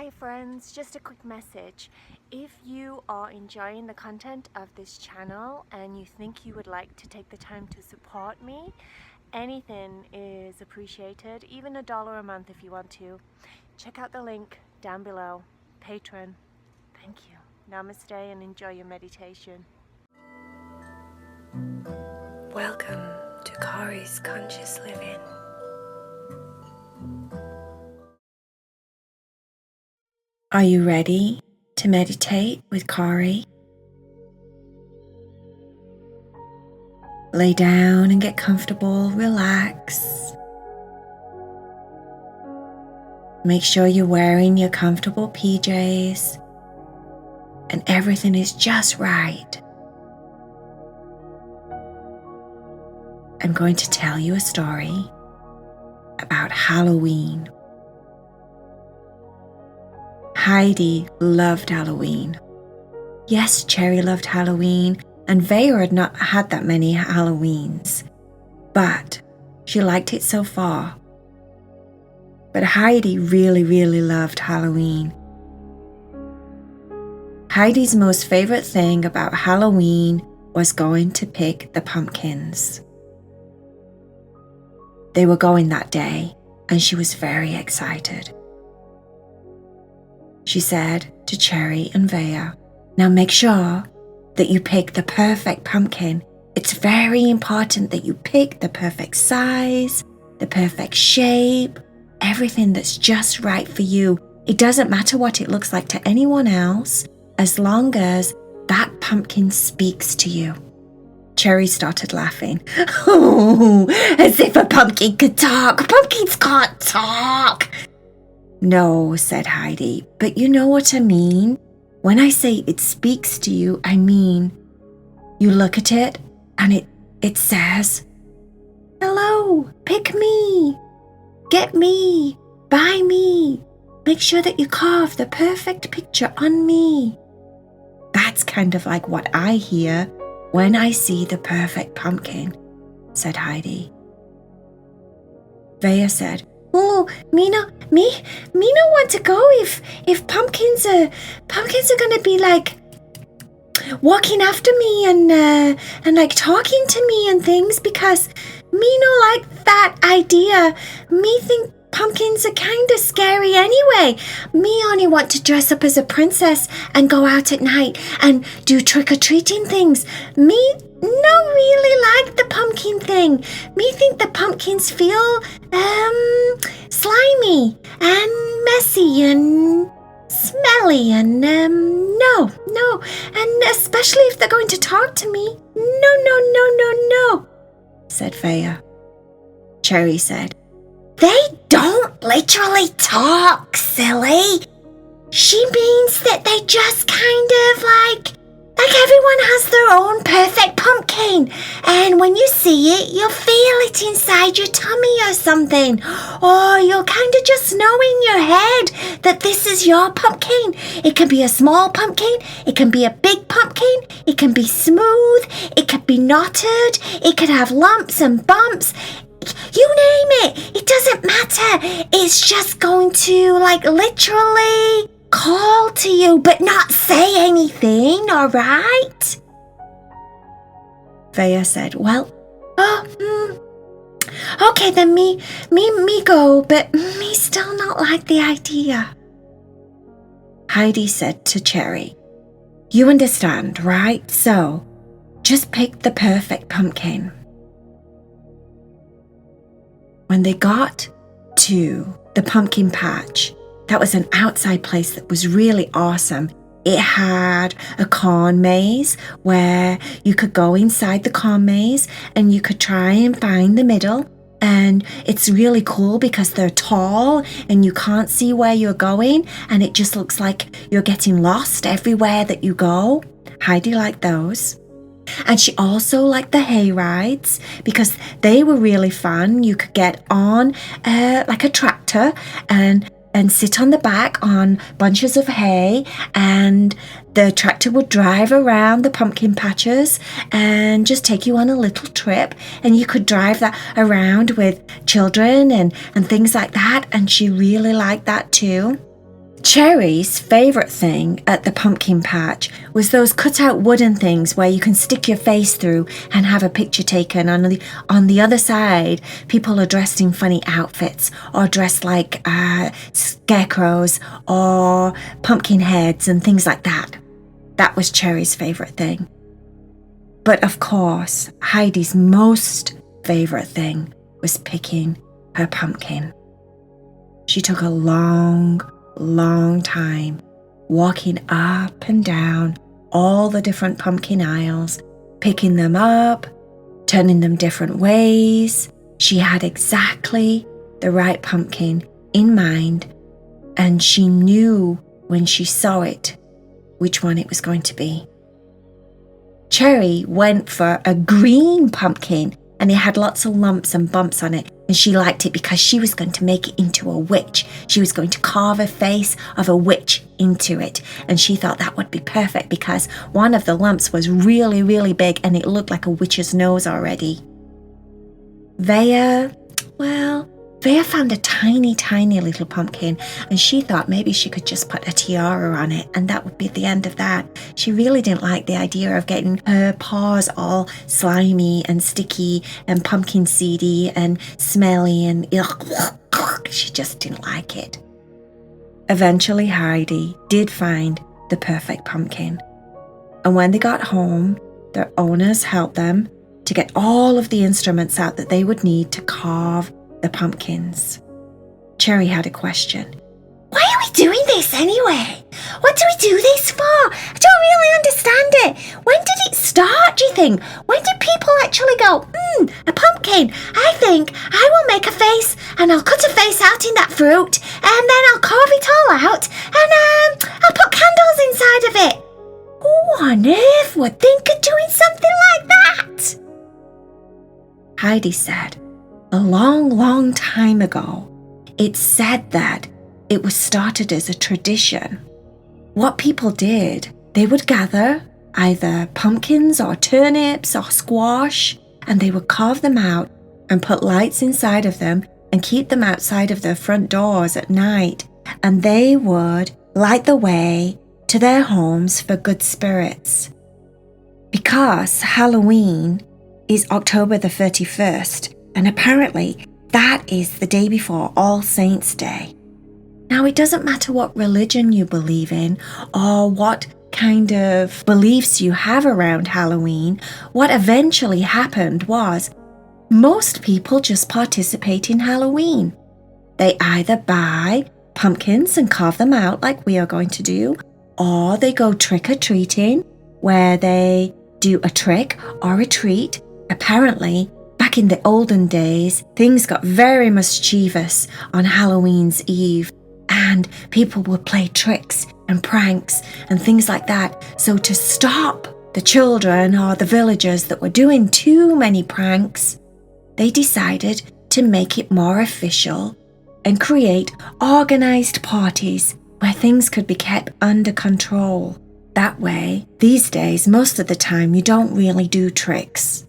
Hi friends, just a quick message. If you are enjoying the content of this channel and you think you would like to take the time to support me, anything is appreciated, even $1 a month if you want to. Check out the link down below. Patron. Thank you. Namaste and enjoy your meditation. Welcome to Cory's Conscious Living. Are you ready to meditate with Cory? Lay down and get comfortable, relax. Make sure you're wearing your comfortable PJs and everything is just right. I'm going to tell you a story about Halloween. Heidi loved Halloween. Yes, Cherry loved Halloween, and Vaya had not had that many Halloweens, but she liked it so far. But Heidi really loved Halloween. Heidi's most favorite thing about Halloween was going to pick the pumpkins. They were going that day, and she was very excited. She said to Cherry and Vaya, "Now make sure that you pick the perfect pumpkin. It's very important that you pick the perfect size, the perfect shape, everything that's just right for you. It doesn't matter what it looks like to anyone else, as long as that pumpkin speaks to you." Cherry started laughing. "Oh, as if a pumpkin could talk. Pumpkins can't talk." "No," said Heidi, "but you know what I mean. When I say it speaks to you, I mean you look at it and it says, 'Hello, pick me, get me, buy me, make sure that you carve the perfect picture on me.' That's kind of like what I hear when I see the perfect pumpkin," said Heidi. Vaya said, "Oh, me no want to go if pumpkins are gonna be like walking after me and like talking to me and things, because me no like that idea. Me think pumpkins are kind of scary anyway. Me only want to dress up as a princess and go out at night and do trick-or-treating things. Me no really like the pumpkin thing. Me think the pumpkins feel slimy and messy and smelly and no, and especially if they're going to talk to me. No, said Vaya. Cherry said, "They don't literally talk, silly. She means that they just kind of like everyone has their own perfect pumpkin, and when you see it, you'll feel it inside your tummy or something, or you'll kind of just know in your head that this is your pumpkin. It can be a small pumpkin, it can be a big pumpkin, it can be smooth, it could be knotted, it could have lumps and bumps. You name it, it doesn't matter. It's just going to like literally call to you but not say anything, all right?" Vaya said, "Well, okay then, me go, but me still not like the idea." Heidi said to Cherry, "You understand, right? So just pick the perfect pumpkin." When they got to the pumpkin patch, that was an outside place that was really awesome. It had a corn maze where you could go inside the corn maze and you could try and find the middle. And it's really cool because they're tall and you can't see where you're going, and it just looks like you're getting lost everywhere that you go. Heidi liked those. And she also liked the hay rides because they were really fun. You could get on like a tractor and sit on the back on bunches of hay, and the tractor would drive around the pumpkin patches and just take you on a little trip, and you could drive that around with children and things like that, and she really liked that too. Cherry's favourite thing at the pumpkin patch was those cut-out wooden things where you can stick your face through and have a picture taken. On the other side, people are dressed in funny outfits or dressed like scarecrows or pumpkin heads and things like that. That was Cherry's favourite thing. But of course, Heidi's most favourite thing was picking her pumpkin. She took a long time walking up and down all the different pumpkin aisles, picking them up, turning them different ways. She had exactly the right pumpkin in mind, and she knew when she saw it which one it was going to be. Cherry went for a green pumpkin, and it had lots of lumps and bumps on it, and she liked it because she was going to make it into a witch. She was going to carve a face of a witch into it, and she thought that would be perfect because one of the lumps was really big and it looked like a witch's nose already. Vaya found a tiny little pumpkin, and she thought maybe she could just put a tiara on it and that would be the end of that. She really didn't like the idea of getting her paws all slimy and sticky and pumpkin seedy and smelly and she just didn't like it. Eventually Heidi did find the perfect pumpkin, and when they got home, their owners helped them to get all of the instruments out that they would need to carve the pumpkins. Cherry had a question. Why are we doing this anyway? What do we do this for? I don't really understand it. When did it start, do you think? When did people actually go, a pumpkin? I think I will make a face and I'll cut a face out in that fruit and then I'll carve it all out and I'll put candles inside of it. Who on earth would think of doing something like that? Heidi said, a long time ago, it's said that it was started as a tradition. What people did, they would gather either pumpkins or turnips or squash, and they would carve them out and put lights inside of them and keep them outside of their front doors at night, and they would light the way to their homes for good spirits. Because Halloween is October the 31st, and apparently that is the day before All Saints' Day. Now, it doesn't matter what religion you believe in or what kind of beliefs you have around Halloween. What eventually happened was most people just participate in Halloween. They either buy pumpkins and carve them out like we are going to do, or they go trick-or-treating where they do a trick or a treat. Apparently, back in the olden days, things got very mischievous on Halloween's Eve, and people would play tricks and pranks and things like that. So to stop the children or the villagers that were doing too many pranks, they decided to make it more official and create organised parties where things could be kept under control. That way, these days, most of the time, you don't really do tricks.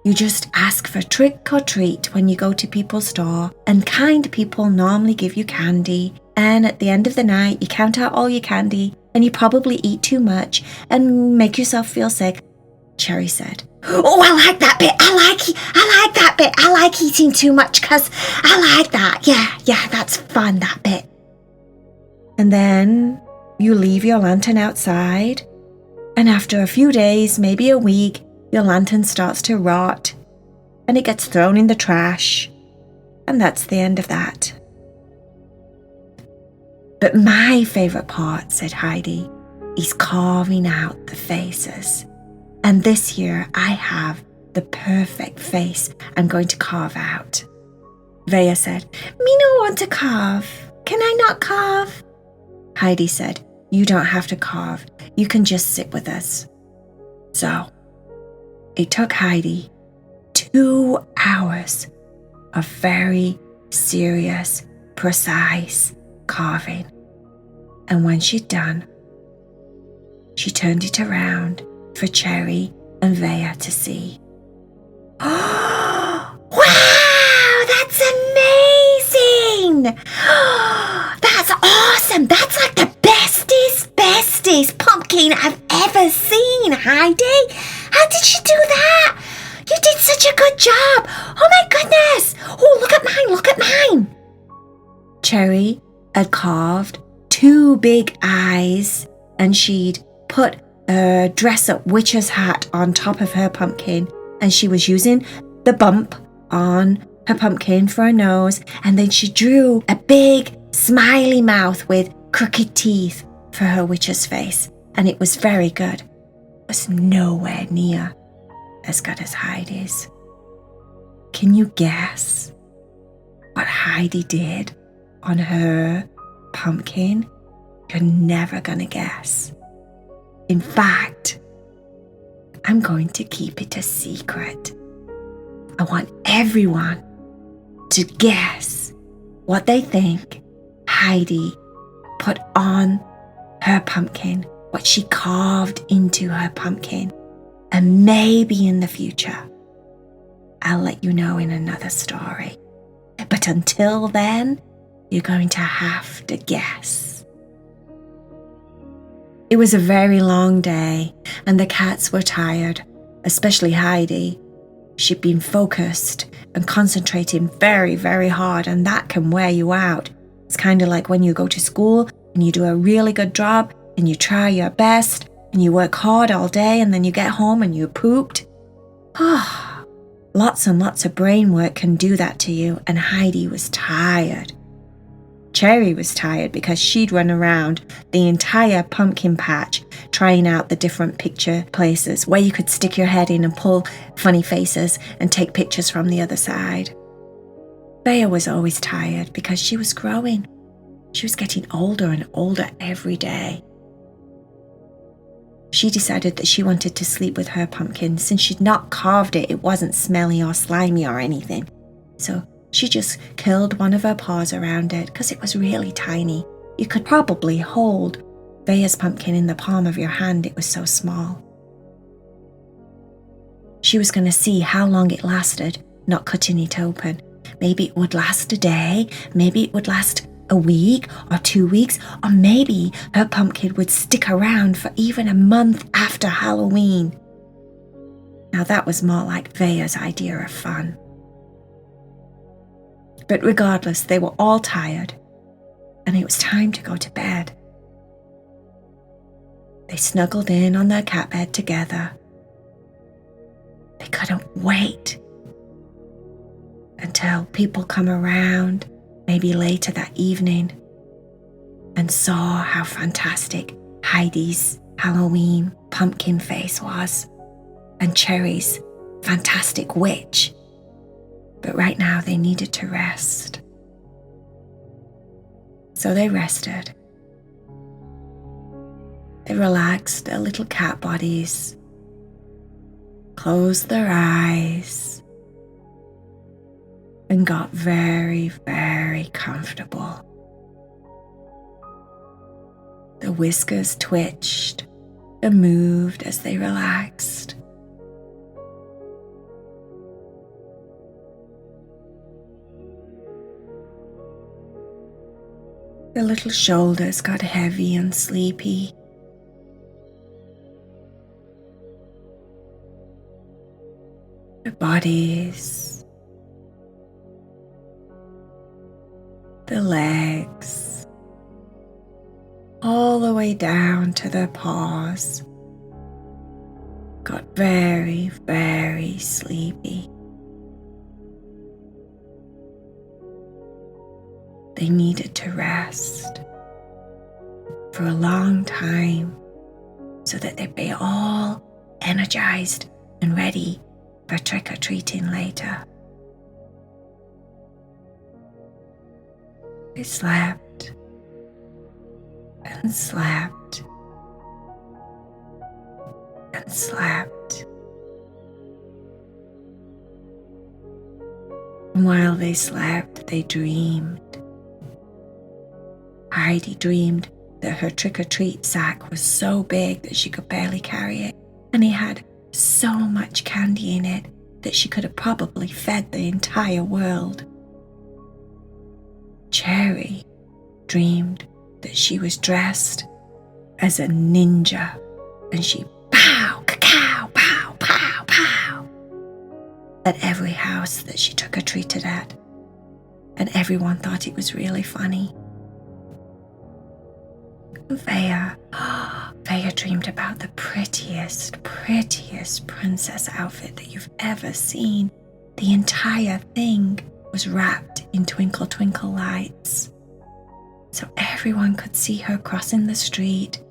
You just ask for trick or treat when you go to people's door, and kind people normally give you candy, and at the end of the night you count out all your candy and you probably eat too much and make yourself feel sick. Cherry said, "Oh, I like that bit. I like that bit. I like eating too much because I like that. Yeah, that's fun, that bit." And then you leave your lantern outside, and after a few days, maybe a week, your lantern starts to rot and it gets thrown in the trash, and that's the end of that. But my favourite part, said Heidi, is carving out the faces. And this year I have the perfect face I'm going to carve out. Vaya said, "Me no want to carve. Can I not carve?" Heidi said, "You don't have to carve. You can just sit with us." So it took Heidi 2 hours of very serious, precise carving. And when she'd done, she turned it around for Cherry and Vaya to see. Oh, wow, that's amazing! That's awesome! That's good job! Oh my goodness! Oh, look at mine, look at mine! Cherry had carved 2 big eyes, and she'd put a dress-up witch's hat on top of her pumpkin, and she was using the bump on her pumpkin for a nose, and then she drew a big smiley mouth with crooked teeth for her witch's face, and it was very good. It was nowhere near as good as Heidi's. Can you guess what Heidi did on her pumpkin? You're never gonna guess. In fact, I'm going to keep it a secret. I want everyone to guess what they think Heidi put on her pumpkin, what she carved into her pumpkin. And maybe in the future, I'll let you know in another story. But until then, you're going to have to guess. It was a very long day, and the cats were tired, especially Heidi. She'd been focused and concentrating very, very hard, and that can wear you out. It's kind of like when you go to school and you do a really good job and you try your best and you work hard all day, and then you get home and you pooped. Lots and lots of brain work can do that to you, and Heidi was tired. Cherry was tired because she'd run around the entire pumpkin patch trying out the different picture places where you could stick your head in and pull funny faces and take pictures from the other side. Vaya was always tired because she was growing. She was getting older and older every day. She decided that she wanted to sleep with her pumpkin. Since she'd not carved it, it wasn't smelly or slimy or anything. So she just curled one of her paws around it because it was really tiny. You could probably hold Vaya's pumpkin in the palm of your hand. It was so small. She was going to see how long it lasted, not cutting it open. Maybe it would last a day, maybe it would last a week or 2 weeks, or maybe her pumpkin would stick around for even a month after Halloween. Now that was more like Vaya's idea of fun. But regardless, they were all tired, and it was time to go to bed. They snuggled in on their cat bed together. They couldn't wait until people come around, maybe later that evening, and saw how fantastic Heidi's Halloween pumpkin face was, and Cherry's fantastic witch. But right now they needed to rest. So they rested. They relaxed their little cat bodies, closed their eyes, and got very, very comfortable. The whiskers twitched and moved as they relaxed. The little shoulders got heavy and sleepy. The bodies, the legs, all the way down to their paws, got very, very sleepy. They needed to rest for a long time so that they'd be all energized and ready for trick-or-treating later. They slept and slept and slept. And while they slept, they dreamed. Heidi dreamed that her trick-or-treat sack was so big that she could barely carry it, and it had so much candy in it that she could have probably fed the entire world. Cherry dreamed that she was dressed as a ninja, and she pow, cacao, pow, pow, pow. at every house that she took her treated at, and everyone thought it was really funny. Vaya dreamed about the prettiest princess outfit that you've ever seen. The entire thing was wrapped in twinkle twinkle lights, so everyone could see her crossing the street.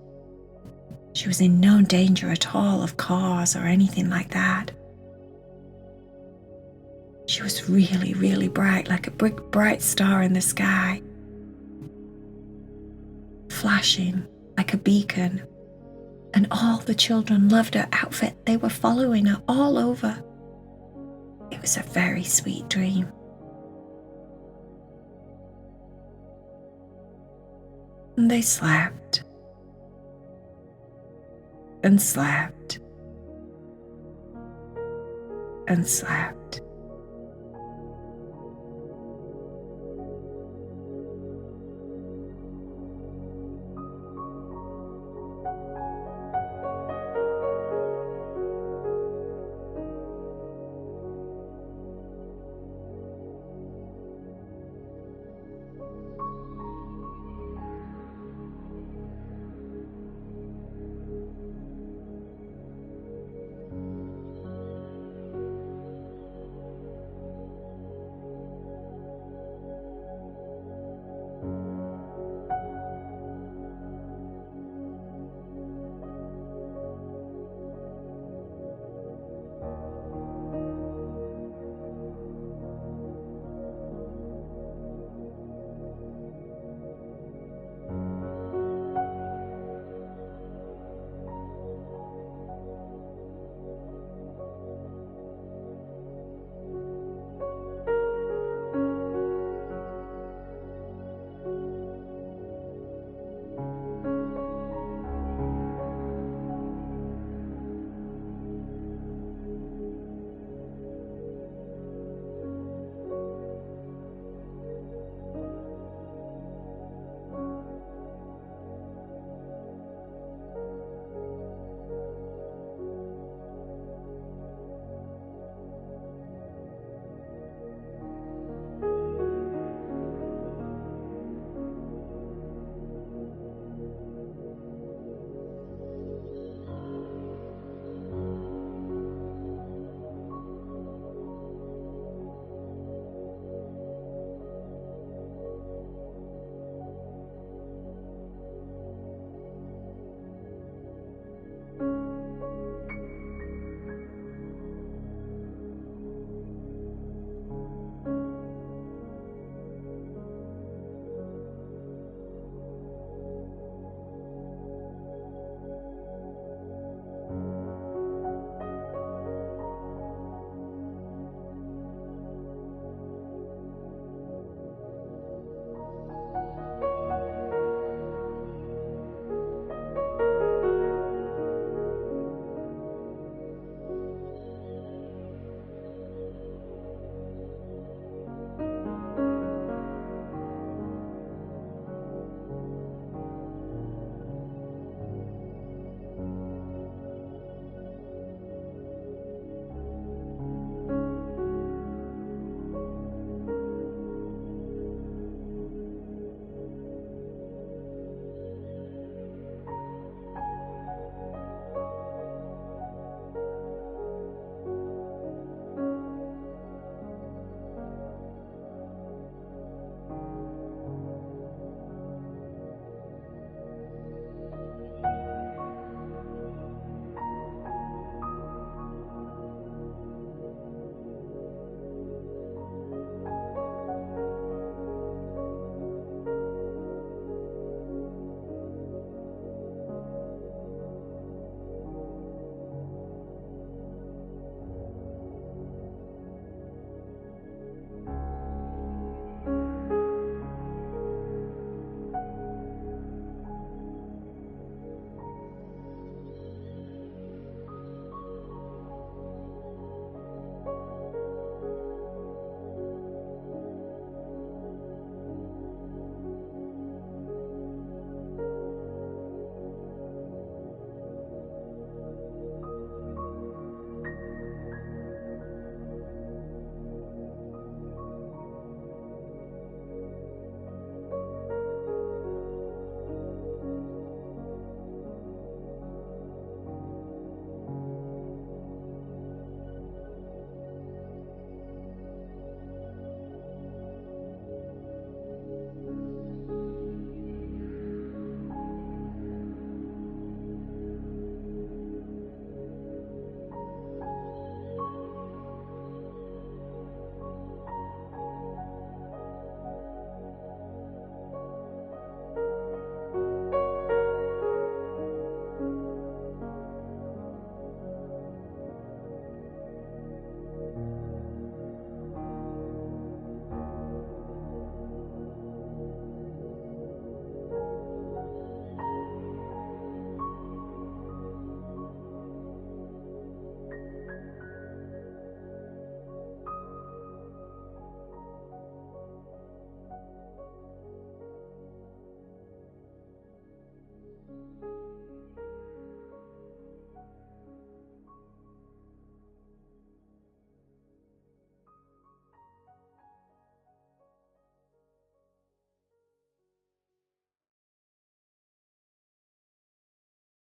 She was in no danger at all of cars or anything like that. She was really bright, like a bright star in the sky, flashing like a beacon. And all the children loved her outfit. They were following her all over. It was a very sweet dream. And they slept and slept and slept.